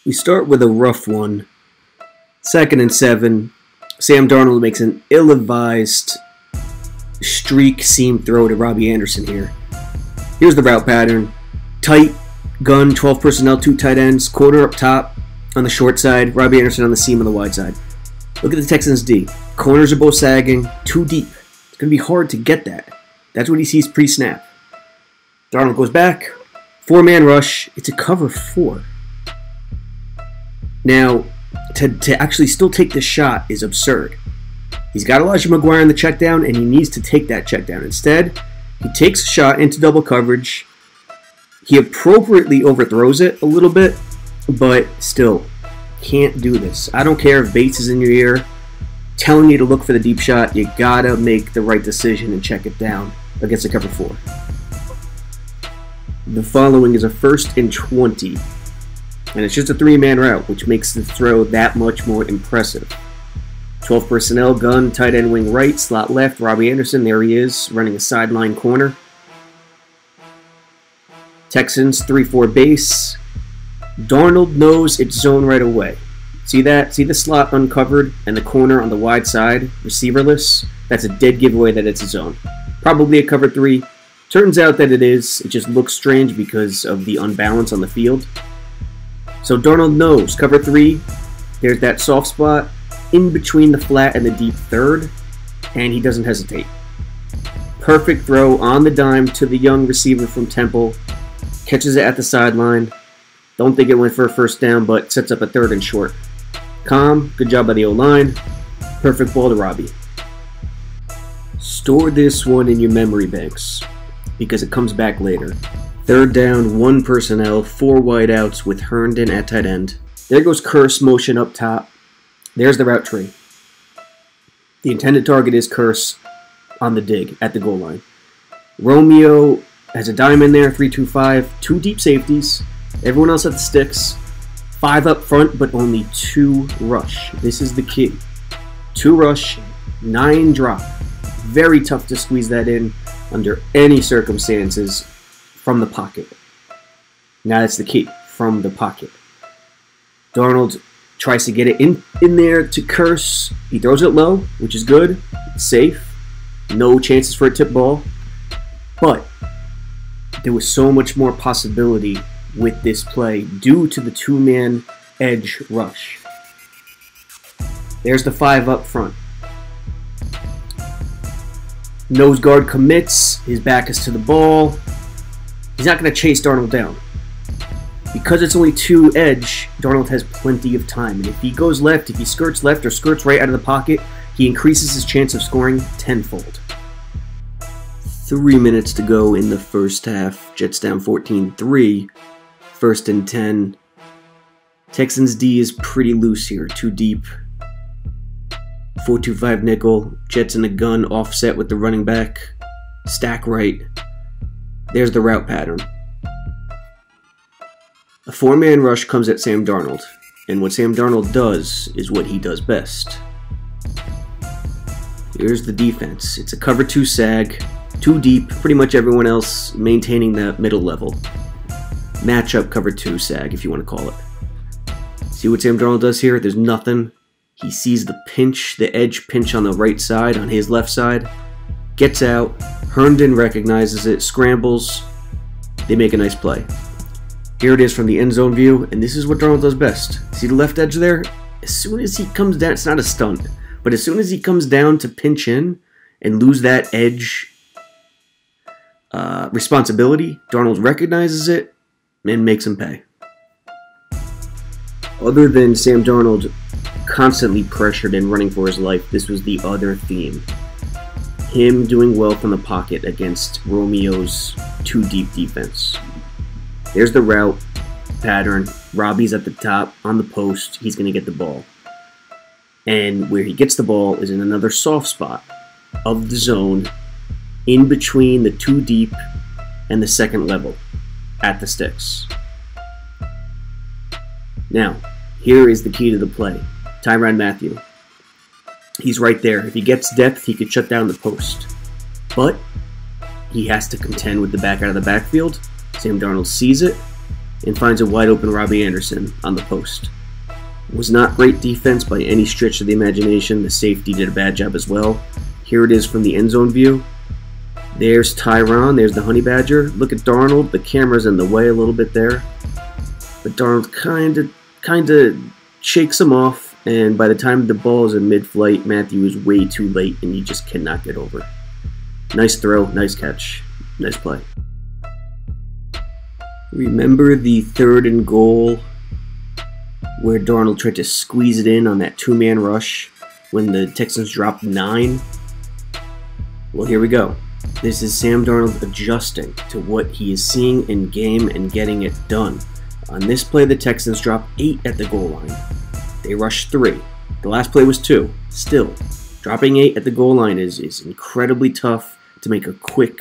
We start with a rough one. 2nd and 7. Sam Darnold makes an ill-advised streak seam throw to Robbie Anderson here. Here's the route pattern. Tight, gun, 12 personnel, 2 tight ends, corner up top on the short side, Robbie Anderson on the seam on the wide side. Look at the Texans D. Corners are both sagging, too deep. It's going to be hard to get that. That's what he sees pre-snap. Darnold goes back, 4-man rush. It's a cover 4. Now, to actually still take this shot is absurd. He's got Elijah McGuire in the check down, and he needs to take that check down. Instead, he takes a shot into double coverage. He appropriately overthrows it a little bit, but still can't do this. I don't care if Bates is in your ear telling you to look for the deep shot. You gotta make the right decision and check it down against a cover 4. The following is a 1st and 20, and it's just a 3-man route, which makes the throw that much more impressive. 12 personnel, gun, tight end wing right, slot left, Robbie Anderson, there he is, running a sideline corner. Texans 3-4 base. Darnold knows it's zone right away. See that? See the slot uncovered and the corner on the wide side, receiverless? That's a dead giveaway that it's a zone. Probably a cover 3. Turns out that it is. It just looks strange because of the unbalance on the field. So Darnold knows cover 3. There's that soft spot in between the flat and the deep third, and he doesn't hesitate. Perfect throw on the dime to the young receiver from Temple. Catches it at the sideline. Don't think it went for a 1st down, but sets up a 3rd and short. Calm. Good job by the O-line. Perfect ball to Robbie. Store this one in your memory banks because it comes back later. 3rd down, 1 personnel, 4 wideouts with Herndon at tight end. There goes Curse motion up top. There's the route tree. The intended target is Curse on the dig at the goal line. Romeo has a dime in there, 3-2-5, 2 deep safeties. Everyone else at the sticks. 5 up front, but only 2 rush. This is the key. 2 rush, 9 drop. Very tough to squeeze that in under any circumstances from the pocket. Now that's the key, from the pocket. Darnold tries to get it in there to Curse. He throws it low, which is good. It's safe. No chances for a tip ball. But there was so much more possibility with this play due to the 2-man edge rush. There's the 5 up front. Nose guard commits. His back is to the ball. He's not going to chase Darnold down. Because it's only 2 edge, Darnold has plenty of time. And if he goes left, if he skirts left or skirts right out of the pocket, he increases his chance of scoring tenfold. 3 minutes to go in the first half. Jets down 14-3. 1st and 10. Texans D is pretty loose here. Too deep. 4-2-5 nickel. Jets in the gun. Offset with the running back. Stack right. There's the route pattern. A 4-man rush comes at Sam Darnold. And what Sam Darnold does is what he does best. Here's the defense. It's a cover 2 sag. Too deep. Pretty much everyone else maintaining that middle level. Matchup cover 2 sag, if you want to call it. See what Sam Darnold does here? There's nothing. He sees the pinch, the edge pinch on the right side, on his left side. Gets out. Herndon recognizes it, scrambles. They make a nice play. Here it is from the end zone view, and this is what Darnold does best. See the left edge there? As soon as he comes down, it's not a stunt, but as soon as he comes down to pinch in and lose that edge responsibility, Darnold recognizes it and makes him pay. Other than Sam Darnold constantly pressured and running for his life, this was the other theme. Him doing well from the pocket against Romeo's too deep defense. There's the route pattern. Robbie's at the top on the post. He's going to get the ball. And where he gets the ball is in another soft spot of the zone in between the 2 deep and the 2nd level at the sticks. Now, here is the key to the play. Tyrann Mathieu. He's right there. If he gets depth, he could shut down the post. But he has to contend with the back out of the backfield. Sam Darnold sees it, and finds a wide open Robbie Anderson on the post. It was not great defense by any stretch of the imagination. The safety did a bad job as well. Here it is from the end zone view. There's Tyron, there's the Honey Badger. Look at Darnold, the camera's in the way a little bit there. But Darnold kind of shakes him off, and by the time the ball is in mid-flight, Matthew is way too late and he just cannot get over. Nice throw, nice catch, nice play. Remember the 3rd and goal where Darnold tried to squeeze it in on that 2-man rush when the Texans dropped 9? Well, here we go. This is Sam Darnold adjusting to what he is seeing in game and getting it done. On this play, the Texans dropped 8 at the goal line. They rushed 3. The last play was 2. Still, dropping 8 at the goal line is incredibly tough to make a quick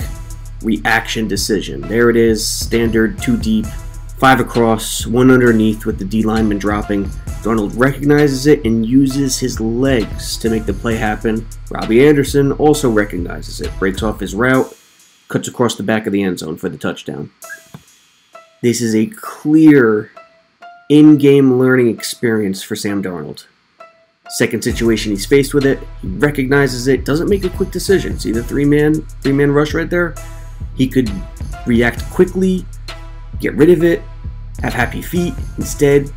reaction decision. There it is, standard 2 deep, 5 across, 1 underneath with the D lineman dropping. Darnold recognizes it and uses his legs to make the play happen. Robbie Anderson also recognizes it, breaks off his route, cuts across the back of the end zone for the touchdown. This is a clear in-game learning experience for Sam Darnold. Second situation he's faced with it, he recognizes it, doesn't make a quick decision. See the three-man rush right there? He could react quickly, get rid of it, have happy feet. Instead,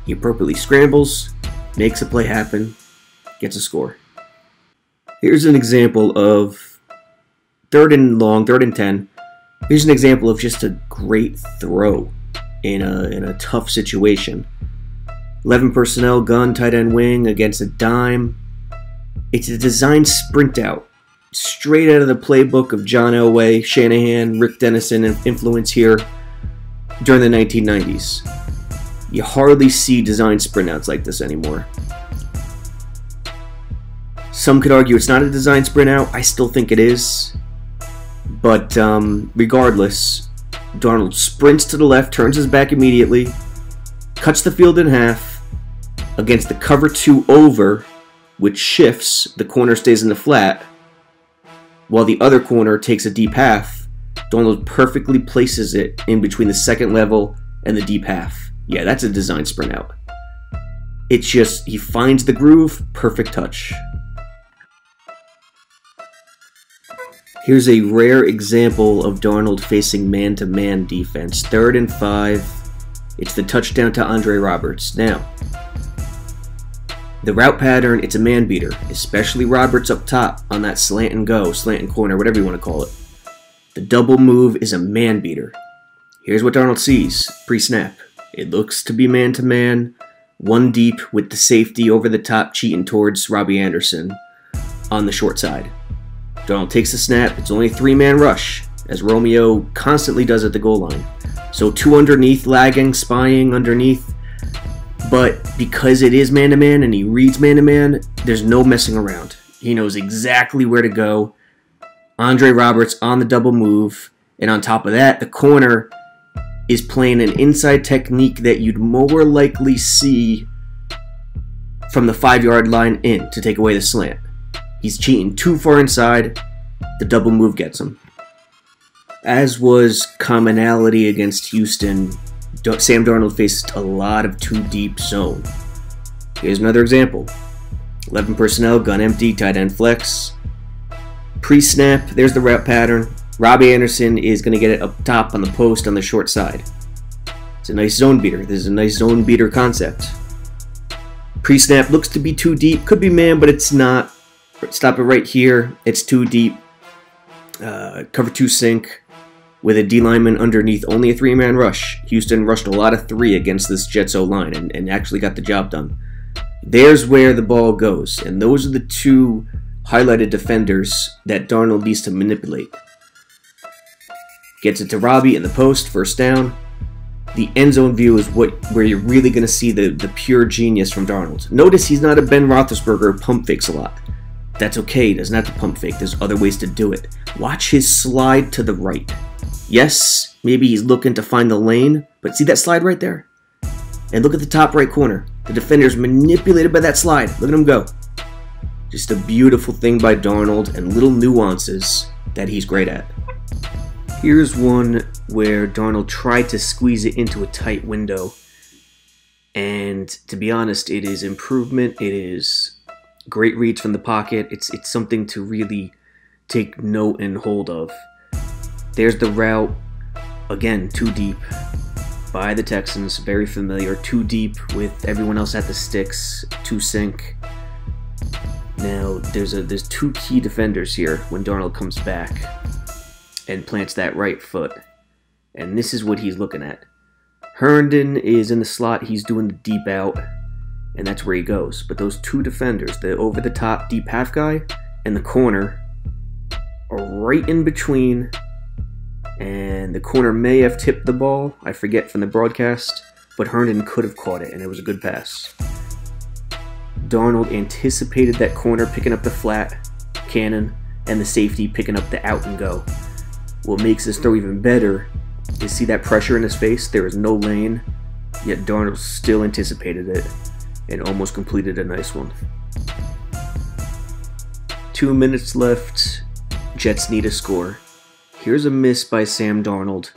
he appropriately scrambles, makes a play happen, gets a score. Here's an example of 3rd and long, 3rd and 10. Here's an example of just a great throw in a tough situation. 11 personnel, gun, tight end wing against a dime. It's a design sprint out, straight out of the playbook of John Elway, Shanahan, Rick Dennison influence here during the 1990s. You hardly see design sprint outs like this anymore. Some could argue it's not a design sprint out. I still think it is. But regardless, Darnold sprints to the left, turns his back immediately, cuts the field in half against the cover 2 over, which shifts. The corner stays in the flat, while the other corner takes a deep half. Darnold perfectly places it in between the second level and the deep half. Yeah, that's a design sprint out. It's just, he finds the groove, perfect touch. Here's a rare example of Darnold facing man-to-man defense. 3rd and 5. It's the touchdown to Andre Roberts. Now, the route pattern, it's a man beater, especially Roberts up top on that slant and go, slant and corner, whatever you want to call it. The double move is a man beater. Here's what Darnold sees pre-snap. It looks to be man-to-man, 1 deep with the safety over the top cheating towards Robbie Anderson on the short side. Darnold takes the snap. It's only a 3-man rush, as Romeo constantly does at the goal line. So 2 underneath, lagging, spying underneath. But because it is man-to-man and he reads man-to-man, there's no messing around. He knows exactly where to go. Andre Roberts on the double move. And on top of that, the corner is playing an inside technique that you'd more likely see from the 5-yard line in to take away the slant. He's cheating too far inside. The double move gets him. As was commonality against Houston, Sam Darnold faced a lot of 2 deep zone. Here's another example. 11 personnel, gun empty, tight end flex. Pre-snap, there's the route pattern. Robbie Anderson is going to get it up top on the post on the short side. It's a nice zone beater. This is a nice zone beater concept. Pre-snap looks to be 2 deep. Could be man, but it's not. Stop it right here. It's 2 deep. Cover 2 sink with a D lineman underneath. Only a 3-man rush. Houston rushed a lot of 3 against this Jets O-line and actually got the job done. There's where the ball goes. And those are the 2 highlighted defenders that Darnold needs to manipulate. Gets it to Robbie in the post, first down. The end zone view is where you're really going to see the pure genius from Darnold. Notice he's not a Ben Roethlisberger who pump fakes a lot. That's okay, he doesn't have to pump fake. There's other ways to do it. Watch his slide to the right. Yes, maybe he's looking to find the lane, but see that slide right there? And look at the top right corner. The defender's manipulated by that slide. Look at him go. Just a beautiful thing by Darnold and little nuances that he's great at. Here's one where Darnold tried to squeeze it into a tight window. And to be honest, it is improvement. It is great reads from the pocket. It's something to really take note and hold of. There's the route. Again, too deep by the Texans. Very familiar. Too deep with everyone else at the sticks. Too sink. Now, there's two key defenders here when Darnold comes back and plants that right foot. And this is what he's looking at. Herndon is in the slot. He's doing the deep out, and that's where he goes. But those two defenders, the over-the-top deep half guy and the corner, are right in between. And the corner may have tipped the ball. I forget from the broadcast. But Herndon could have caught it, and it was a good pass. Darnold anticipated that corner picking up the flat cannon and the safety picking up the out and go. What makes this throw even better is see that pressure in his face. There is no lane, yet Darnold still anticipated it and almost completed a nice one. 2 minutes left. Jets need a score. Here's a miss by Sam Darnold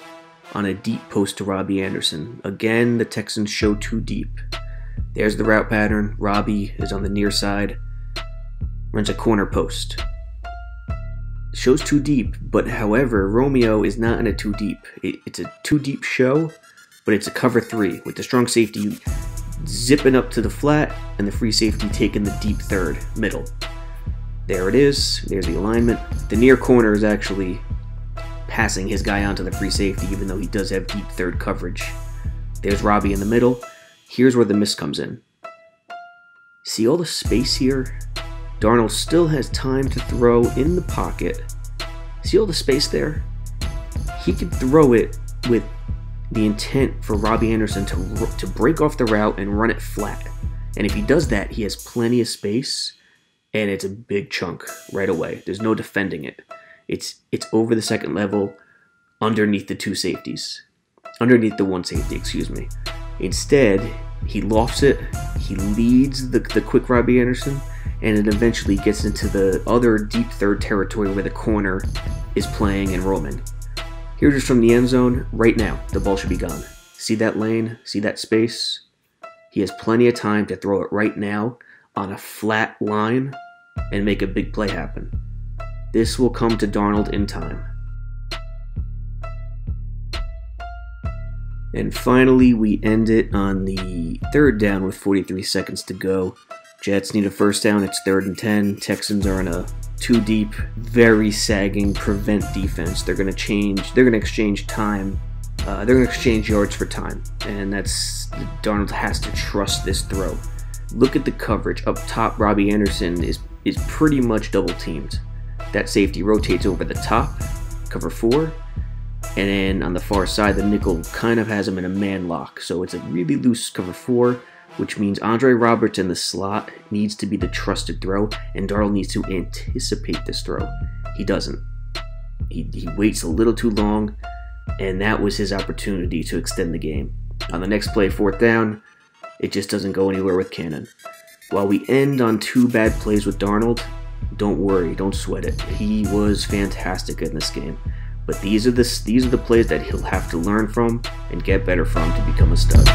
on a deep post to Robbie Anderson. Again, the Texans show too deep. There's the route pattern. Robbie is on the near side, runs a corner post. Shows too deep, but however, Romeo is not in a too deep. It's a too deep show, but it's a cover 3 with the strong safety zipping up to the flat and the free safety taking the deep third, middle. There it is. There's the alignment. The near corner is actually passing his guy onto the free safety, even though he does have deep third coverage. There's Robbie in the middle. Here's where the miss comes in. See all the space here? Darnold still has time to throw in the pocket. See all the space there? He could throw it with the intent for Robbie Anderson to break off the route and run it flat. And if he does that, he has plenty of space, and it's a big chunk right away. There's no defending it. It's over the second level, underneath the two safeties. Underneath the one safety, excuse me. Instead, he lofts it, he leads the quick Robbie Anderson, and it eventually gets into the other deep third territory where the corner is playing and roaming. Here just from the end zone, right now, the ball should be gone. See that lane? See that space? He has plenty of time to throw it right now on a flat line and make a big play happen. This will come to Darnold in time. And finally, we end it on the third down with 43 seconds to go. Jets need a first down. It's 3rd and 10. Texans are in a too deep, very sagging prevent defense. They're going to exchange time. They're going to exchange yards for time. And Darnold has to trust this throw. Look at the coverage. Up top, Robbie Anderson is pretty much double teamed. That safety rotates over the top, cover 4. And then on the far side, the nickel kind of has him in a man lock. So it's a really loose cover 4, which means Andre Roberts in the slot needs to be the trusted throw, and Darnold needs to anticipate this throw. He doesn't. He waits a little too long, and that was his opportunity to extend the game. On the next play, 4th down, it just doesn't go anywhere with Cannon. While we end on 2 bad plays with Darnold, don't worry, don't sweat it. He was fantastic in this game. But these are the plays that he'll have to learn from and get better from to become a stud.